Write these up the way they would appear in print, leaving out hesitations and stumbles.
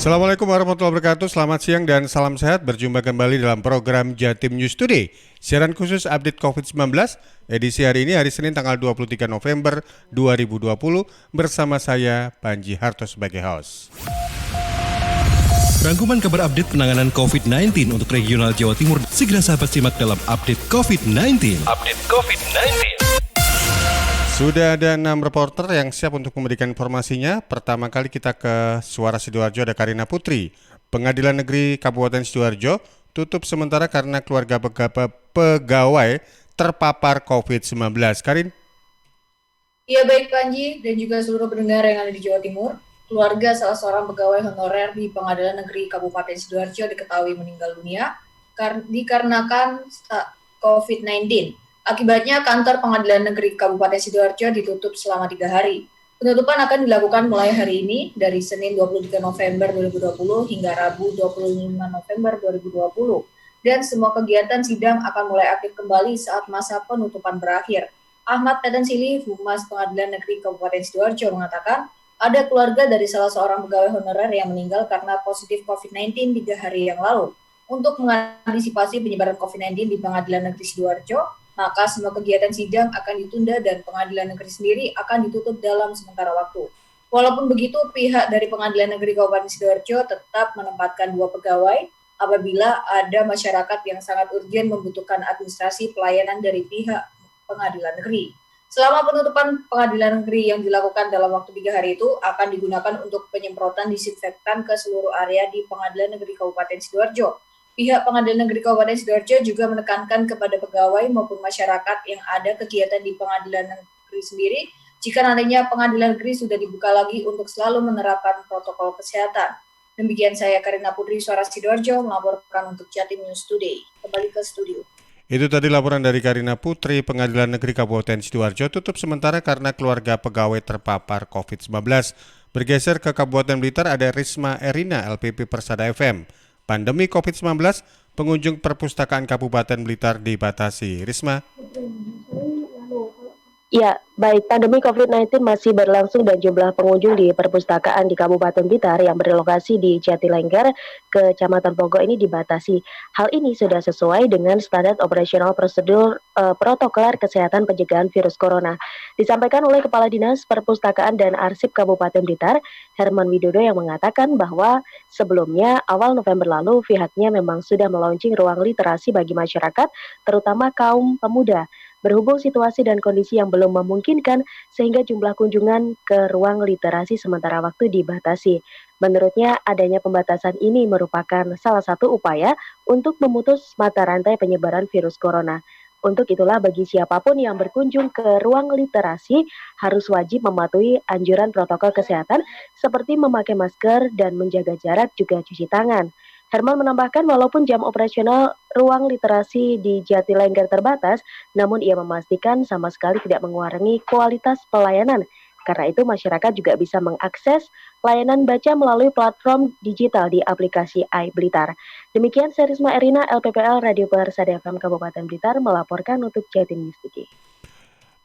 Assalamualaikum warahmatullahi wabarakatuh, selamat siang dan salam sehat. Berjumpa kembali dalam program Jatim News Today. Siaran khusus update COVID-19, edisi hari ini hari Senin tanggal 23 November 2020 bersama saya Panji Harto sebagai host. Rangkuman kabar update penanganan COVID-19 untuk regional Jawa Timur segera sahabat simak dalam update COVID-19. Sudah ada 6 reporter yang siap untuk memberikan informasinya. Pertama kali kita ke Suara Sidoarjo, ada Karina Putri. Pengadilan Negeri Kabupaten Sidoarjo tutup sementara karena keluarga pegawai terpapar COVID-19. Karin? Ya baik Panji dan juga seluruh pendengar yang ada di Jawa Timur. Keluarga salah seorang pegawai honorer di Pengadilan Negeri Kabupaten Sidoarjo diketahui meninggal dunia dikarenakan COVID-19. Akibatnya kantor Pengadilan Negeri Kabupaten Sidoarjo ditutup selama 3 hari. Penutupan akan dilakukan mulai hari ini dari Senin 23 November 2020 hingga Rabu 25 November 2020. Dan semua kegiatan sidang akan mulai aktif kembali saat masa penutupan berakhir. Ahmad Tetansili, Humas Pengadilan Negeri Kabupaten Sidoarjo mengatakan ada keluarga dari salah seorang pegawai honorer yang meninggal karena positif COVID-19 3 hari yang lalu. Untuk mengantisipasi penyebaran COVID-19 di Pengadilan Negeri Sidoarjo, maka semua kegiatan sidang akan ditunda dan Pengadilan Negeri sendiri akan ditutup dalam sementara waktu. Walaupun begitu, pihak dari Pengadilan Negeri Kabupaten Sidoarjo tetap menempatkan 2 pegawai apabila ada masyarakat yang sangat urgen membutuhkan administrasi pelayanan dari pihak Pengadilan Negeri. Selama penutupan Pengadilan Negeri yang dilakukan dalam waktu 3 hari itu akan digunakan untuk penyemprotan disinfektan ke seluruh area di Pengadilan Negeri Kabupaten Sidoarjo. Pihak Pengadilan Negeri Kabupaten Sidoarjo juga menekankan kepada pegawai maupun masyarakat yang ada kegiatan di Pengadilan Negeri sendiri, jika nantinya Pengadilan Negeri sudah dibuka lagi untuk selalu menerapkan protokol kesehatan. Demikian saya Karina Putri, Suara Sidoarjo, melaporkan untuk Jatim News Today. Kembali ke studio. Itu tadi laporan dari Karina Putri. Pengadilan Negeri Kabupaten Sidoarjo tutup sementara karena keluarga pegawai terpapar COVID-19. Bergeser ke Kabupaten Blitar, ada Risma Erina, LPP Persada FM. Pandemi COVID-19, pengunjung perpustakaan Kabupaten Blitar dibatasi. Risma? Ya, baik. Pandemi COVID-19 masih berlangsung dan jumlah pengunjung di perpustakaan di Kabupaten Blitar yang berlokasi di Jatilengger, Kecamatan Pogo ini dibatasi. Hal ini sudah sesuai dengan standar operasional prosedur protokoler kesehatan pencegahan virus corona. Disampaikan oleh Kepala Dinas Perpustakaan dan Arsip Kabupaten Blitar, Herman Widodo, yang mengatakan bahwa sebelumnya awal November lalu pihaknya memang sudah melaunching ruang literasi bagi masyarakat, terutama kaum pemuda. Berhubung situasi dan kondisi yang belum memungkinkan sehingga jumlah kunjungan ke ruang literasi sementara waktu dibatasi. Menurutnya adanya pembatasan ini merupakan salah satu upaya untuk memutus mata rantai penyebaran virus corona. Untuk itulah bagi siapapun yang berkunjung ke ruang literasi harus wajib mematuhi anjuran protokol kesehatan seperti memakai masker dan menjaga jarak juga cuci tangan. Herman menambahkan walaupun jam operasional ruang literasi di Jatilengger terbatas, namun ia memastikan sama sekali tidak mengurangi kualitas pelayanan. Karena itu masyarakat juga bisa mengakses layanan baca melalui platform digital di aplikasi iBlitar. Demikian saya Risma Erina, LPPL Radio Persada FM Kabupaten Blitar melaporkan untuk Jatim News Today.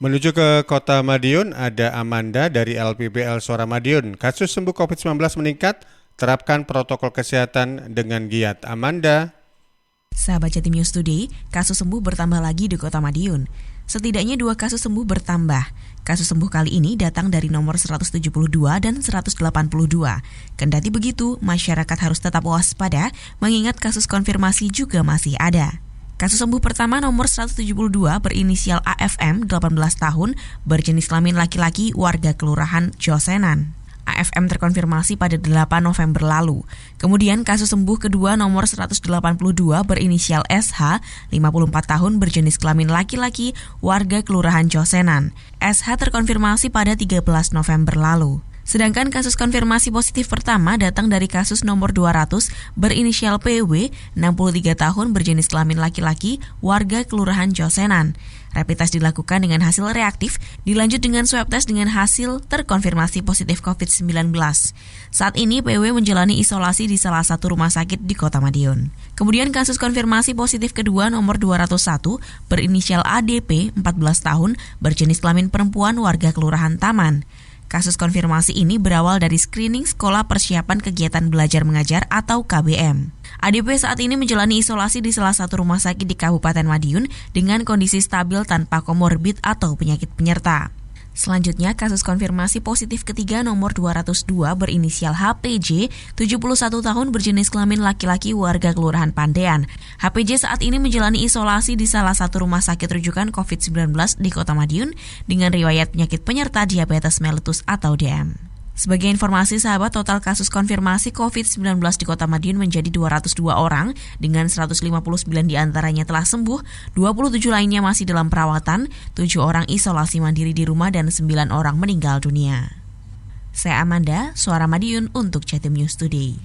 Menuju ke Kota Madiun, ada Amanda dari LPBL Suara Madiun. Kasus sembuh COVID-19 meningkat, terapkan protokol kesehatan dengan giat. Amanda. Sahabat Jatim News Today, kasus sembuh bertambah lagi di Kota Madiun. Setidaknya 2 kasus sembuh bertambah. Kasus sembuh kali ini datang dari nomor 172 dan 182. Kendati begitu, masyarakat harus tetap waspada mengingat kasus konfirmasi juga masih ada. Kasus sembuh pertama nomor 172 berinisial AFM, 18 tahun, berjenis kelamin laki-laki, warga Kelurahan Josenan. AFM terkonfirmasi pada 8 November lalu. Kemudian kasus sembuh kedua nomor 182 berinisial SH, 54 tahun, berjenis kelamin laki-laki, warga Kelurahan Josenan. SH terkonfirmasi pada 13 November lalu. Sedangkan kasus konfirmasi positif pertama datang dari kasus nomor 200 berinisial PW, 63 tahun, berjenis kelamin laki-laki, warga Kelurahan Josenan. Rapid test dilakukan dengan hasil reaktif, dilanjut dengan swab test dengan hasil terkonfirmasi positif COVID-19. Saat ini PW menjalani isolasi di salah satu rumah sakit di Kota Madiun. Kemudian kasus konfirmasi positif kedua nomor 201 berinisial ADP, 14 tahun, berjenis kelamin perempuan, warga Kelurahan Taman. Kasus konfirmasi ini berawal dari screening Sekolah Persiapan Kegiatan Belajar Mengajar atau KBM. ADP saat ini menjalani isolasi di salah satu rumah sakit di Kabupaten Madiun dengan kondisi stabil tanpa komorbid atau penyakit penyerta. Selanjutnya, kasus konfirmasi positif ketiga nomor 202 berinisial HPJ, 71 tahun berjenis kelamin laki-laki warga Kelurahan Pandean. HPJ saat ini menjalani isolasi di salah satu rumah sakit rujukan COVID-19 di Kota Madiun dengan riwayat penyakit penyerta diabetes mellitus atau DM. Sebagai informasi sahabat, total kasus konfirmasi COVID-19 di Kota Madiun menjadi 202 orang, dengan 159 diantaranya telah sembuh, 27 lainnya masih dalam perawatan, 7 orang isolasi mandiri di rumah, dan 9 orang meninggal dunia. Saya Amanda, Suara Madiun untuk Jatim News Today.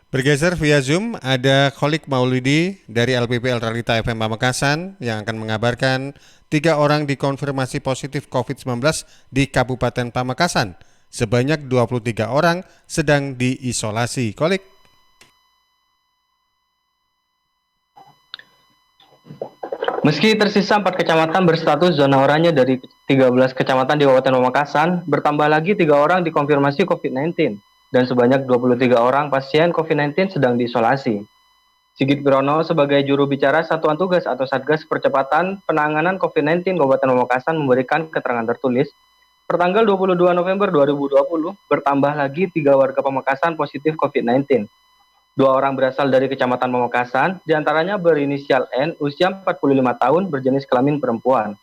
Bergeser via Zoom, ada Kholik Maulidi dari LPPL Realita FM Pamekasan yang akan mengabarkan 3 orang dikonfirmasi positif COVID-19 di Kabupaten Pamekasan. Sebanyak 23 orang sedang diisolasi. Kholik. Meski tersisa 4 kecamatan berstatus zona oranye dari 13 kecamatan di Kabupaten Pamekasan, bertambah lagi 3 orang dikonfirmasi COVID-19 dan sebanyak 23 orang pasien COVID-19 sedang diisolasi. Sigit Wirono sebagai juru bicara Satuan Tugas atau Satgas Percepatan Penanganan COVID-19 Kabupaten Pamekasan memberikan keterangan tertulis, pertanggal 22 November 2020 bertambah lagi 3 warga Pamekasan positif COVID-19. 2 orang berasal dari Kecamatan Pamekasan, diantaranya berinisial N, usia 45 tahun, berjenis kelamin perempuan.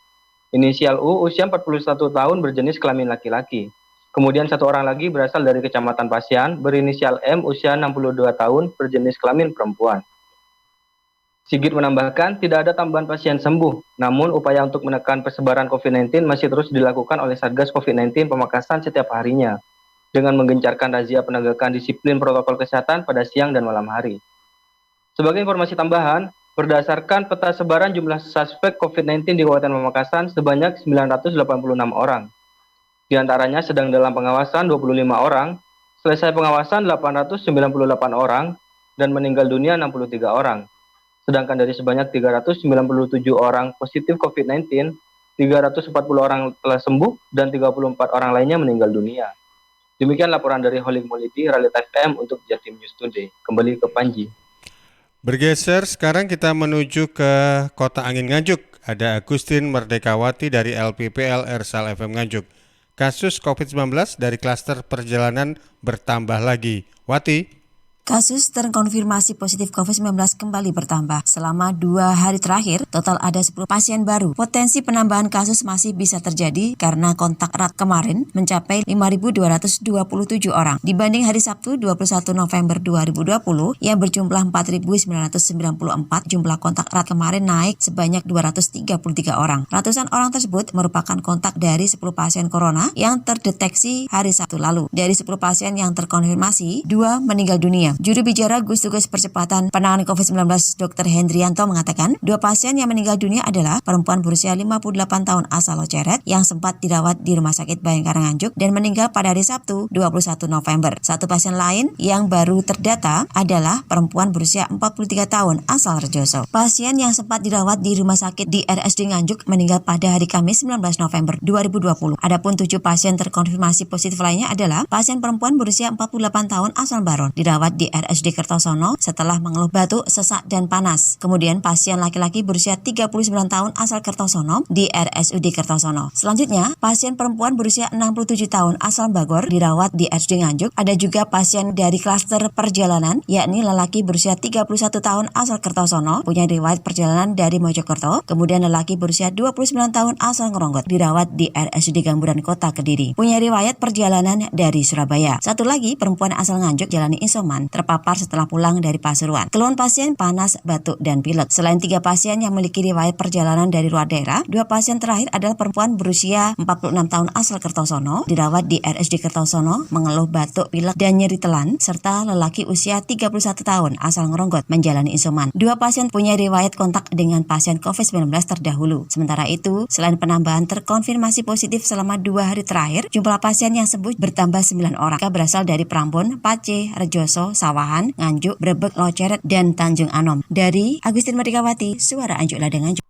Inisial U, usia 41 tahun, berjenis kelamin laki-laki. Kemudian 1 orang lagi berasal dari Kecamatan Pasian, berinisial M, usia 62 tahun, berjenis kelamin perempuan. Sigit menambahkan tidak ada tambahan pasien sembuh, namun upaya untuk menekan persebaran COVID-19 masih terus dilakukan oleh Satgas COVID-19 Pamekasan setiap harinya, dengan menggencarkan razia penegakan disiplin protokol kesehatan pada siang dan malam hari. Sebagai informasi tambahan, berdasarkan peta sebaran jumlah suspek COVID-19 di Kabupaten Pamekasan sebanyak 986 orang. Di antaranya sedang dalam pengawasan 25 orang, selesai pengawasan 898 orang, dan meninggal dunia 63 orang. Sedangkan dari sebanyak 397 orang positif COVID-19, 340 orang telah sembuh dan 34 orang lainnya meninggal dunia. Demikian laporan dari Kholik Maulidi, Realita FM untuk Jatim News Today. Kembali ke Panji. Bergeser, sekarang kita menuju ke Kota Angin Nganjuk. Ada Agustin Merdekawati dari LPPL Ersal FM Nganjuk. Kasus COVID-19 dari klaster perjalanan bertambah lagi. Wati. Kasus terkonfirmasi positif COVID-19 kembali bertambah. Selama 2 hari terakhir, total ada 10 pasien baru. Potensi penambahan kasus masih bisa terjadi karena kontak erat kemarin mencapai 5.227 orang. Dibanding hari Sabtu 21 November 2020 yang berjumlah 4.994, jumlah kontak erat kemarin naik sebanyak 233 orang. Ratusan orang tersebut merupakan kontak dari 10 pasien corona yang terdeteksi hari Sabtu lalu. Dari 10 pasien yang terkonfirmasi, 2 meninggal dunia. Juru bicara Gugus Tugas Percepatan Penanganan COVID-19 Dr. Hendrianto mengatakan 2 pasien yang meninggal dunia adalah perempuan berusia 58 tahun asal Loceret yang sempat dirawat di Rumah Sakit Bayangkara Nganjuk dan meninggal pada hari Sabtu 21 November. 1 pasien lain yang baru terdata adalah perempuan berusia 43 tahun asal Rejoso. Pasien yang sempat dirawat di Rumah Sakit di RSUD Nganjuk meninggal pada hari Kamis 19 November 2020. Adapun 7 pasien terkonfirmasi positif lainnya adalah pasien perempuan berusia 48 tahun asal Baron dirawat di RSUD Kertosono setelah mengeluh batuk, sesak, dan panas. Kemudian pasien laki-laki berusia 39 tahun asal Kertosono di RSUD Kertosono. Selanjutnya, pasien perempuan berusia 67 tahun asal Bagor dirawat di RSUD Nganjuk. Ada juga pasien dari klaster perjalanan, yakni lelaki berusia 31 tahun asal Kertosono, punya riwayat perjalanan dari Mojokerto. Kemudian lelaki berusia 29 tahun asal Ngeronggot dirawat di RSUD Gamburan Kota Kediri, punya riwayat perjalanan dari Surabaya. Satu lagi perempuan asal Nganjuk jalani isoman, terpapar setelah pulang dari Pasuruan. Keluhan pasien panas, batuk, dan pilek. Selain 3 pasien yang memiliki riwayat perjalanan dari luar daerah, 2 pasien terakhir adalah perempuan berusia 46 tahun asal Kertosono, dirawat di RSUD Kertosono, mengeluh batuk, pilek, dan nyeri telan, serta lelaki usia 31 tahun asal Ngeronggot menjalani isoman. 2 pasien punya riwayat kontak dengan pasien COVID-19 terdahulu. Sementara itu, selain penambahan terkonfirmasi positif selama 2 hari terakhir, jumlah pasien yang sembuh bertambah 9 orang. Mereka berasal dari Prambon, Pace, Rejoso, Sawahan, Nganjuk, Brebek, Loceret, dan Tanjung Anom. Dari Agustin Merdekawati, Suara Anjuk Ladang Nganjuk.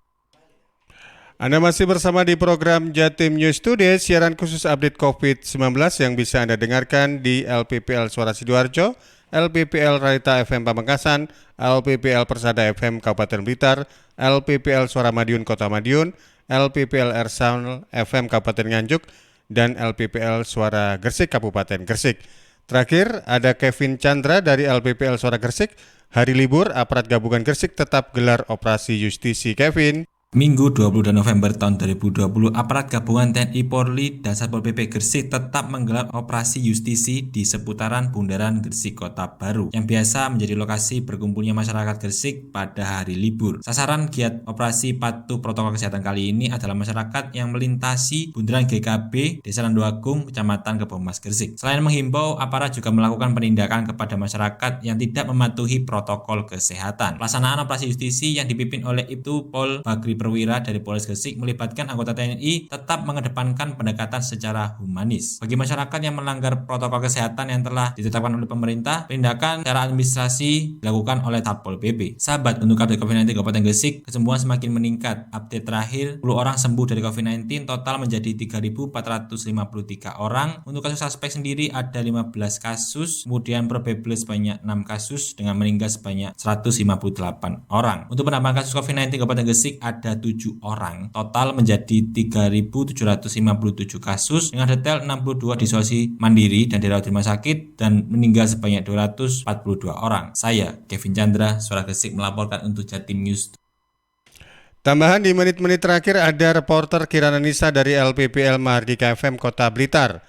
Anda masih bersama di program Jatim News Today, siaran khusus update COVID-19 yang bisa Anda dengarkan di LPPL Suara Sidoarjo, LPPL Raita FM Pamekasan, LPPL Persada FM Kabupaten Blitar, LPPL Suara Madiun Kota Madiun, LPPL Ersaul FM Kabupaten Nganjuk, dan LPPL Suara Gresik Kabupaten Gresik. Terakhir, ada Kevin Chandra dari LPPL Suara Gresik. Hari libur, aparat gabungan Gresik tetap gelar operasi justisi. Kevin. Minggu 22 November tahun 2020, aparat gabungan TNI Polri dan Satpol PP Gresik tetap menggelar operasi justisi di seputaran Bundaran Gresik Kota Baru yang biasa menjadi lokasi berkumpulnya masyarakat Gresik pada hari libur. Sasaran giat operasi patuh protokol kesehatan kali ini adalah masyarakat yang melintasi Bundaran GKB, Desa Landuagung, Kecamatan Kebomas Gresik. Selain menghimbau, aparat juga melakukan penindakan kepada masyarakat yang tidak mematuhi protokol kesehatan. Pelaksanaan operasi justisi yang dipimpin oleh Ibtu Pol Bagri Perwira dari Polres Gresik melibatkan anggota TNI tetap mengedepankan pendekatan secara humanis. Bagi masyarakat yang melanggar protokol kesehatan yang telah ditetapkan oleh pemerintah, tindakan secara administrasi dilakukan oleh Satpol PP. Sahabat, untuk update COVID-19 Kabupaten Gresik, kesembuhan semakin meningkat. Update terakhir, 10 orang sembuh dari COVID-19, total menjadi 3.453 orang. Untuk kasus suspek sendiri ada 15 kasus, kemudian probable sebanyak 6 kasus dengan meninggal sebanyak 158 orang. Untuk penambahan kasus COVID-19 Kabupaten Gresik ada 7 orang, total menjadi 3.757 kasus dengan detail 62 di isolasi mandiri dan dirawat di rumah sakit dan meninggal sebanyak 242 orang. Saya, Kevin Chandra, Suara Gresik melaporkan untuk Jatim News. Tambahan di menit-menit terakhir ada reporter Kirana Nisa dari LPPL Mahardika FM Kota Blitar.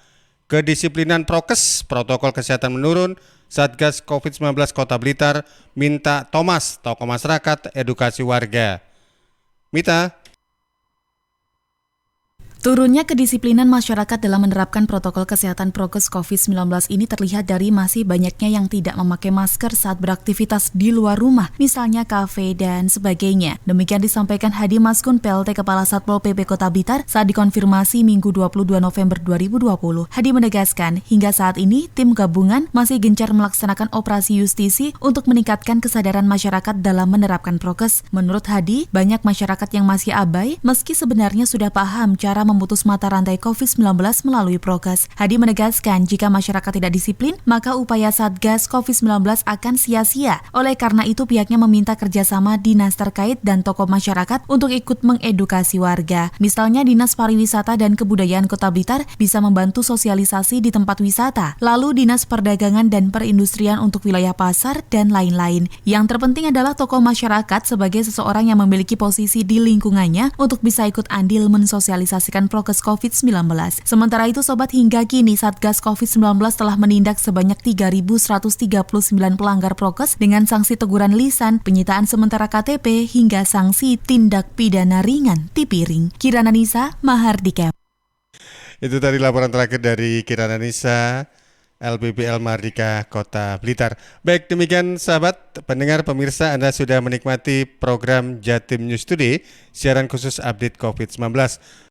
Kedisiplinan prokes, protokol kesehatan menurun, Satgas COVID-19 Kota Blitar minta Thomas, tokoh masyarakat, edukasi warga. Mita. Turunnya kedisiplinan masyarakat dalam menerapkan protokol kesehatan prokes COVID-19 ini terlihat dari masih banyaknya yang tidak memakai masker saat beraktivitas di luar rumah, misalnya kafe dan sebagainya. Demikian disampaikan Hadi Maskun, PLT Kepala Satpol PP Kota Blitar saat dikonfirmasi Minggu 22 November 2020. Hadi menegaskan, hingga saat ini tim gabungan masih gencar melaksanakan operasi justisi untuk meningkatkan kesadaran masyarakat dalam menerapkan prokes. Menurut Hadi, banyak masyarakat yang masih abai meski sebenarnya sudah paham cara memutus mata rantai COVID-19 melalui prokes. Hadi menegaskan jika masyarakat tidak disiplin, maka upaya Satgas COVID-19 akan sia-sia. Oleh karena itu, pihaknya meminta kerjasama dinas terkait dan tokoh masyarakat untuk ikut mengedukasi warga. Misalnya Dinas Pariwisata dan Kebudayaan Kota Blitar bisa membantu sosialisasi di tempat wisata, lalu Dinas Perdagangan dan Perindustrian untuk wilayah pasar, dan lain-lain. Yang terpenting adalah tokoh masyarakat sebagai seseorang yang memiliki posisi di lingkungannya untuk bisa ikut andil mensosialisasikan prokes COVID-19. Sementara itu, Sobat, hingga kini Satgas COVID-19 telah menindak sebanyak 3.139 pelanggar prokes dengan sanksi teguran lisan, penyitaan sementara KTP, hingga sanksi tindak pidana ringan tipiring. Kirana Nisa, Mahardika. Itu tadi laporan terakhir dari Kirana Nisa, LPPL Mahardika Kota Blitar. Baik, demikian sahabat pendengar pemirsa, Anda sudah menikmati program Jatim News Today, siaran khusus update COVID-19.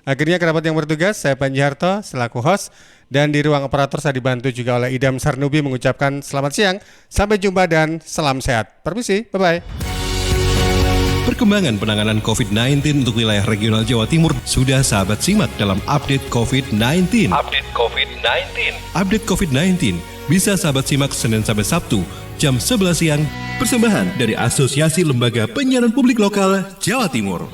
Akhirnya kerabat yang bertugas, saya Panji Harto selaku host, dan di ruang operator saya dibantu juga oleh Idam Sarnubi mengucapkan selamat siang, sampai jumpa dan salam sehat. Permisi, bye-bye. Perkembangan penanganan COVID-19 untuk wilayah regional Jawa Timur sudah sahabat simak dalam update COVID-19. Update COVID-19 bisa sahabat simak Senin sampai Sabtu jam 11 siang. Persembahan dari Asosiasi Lembaga Penyiaran Publik Lokal Jawa Timur.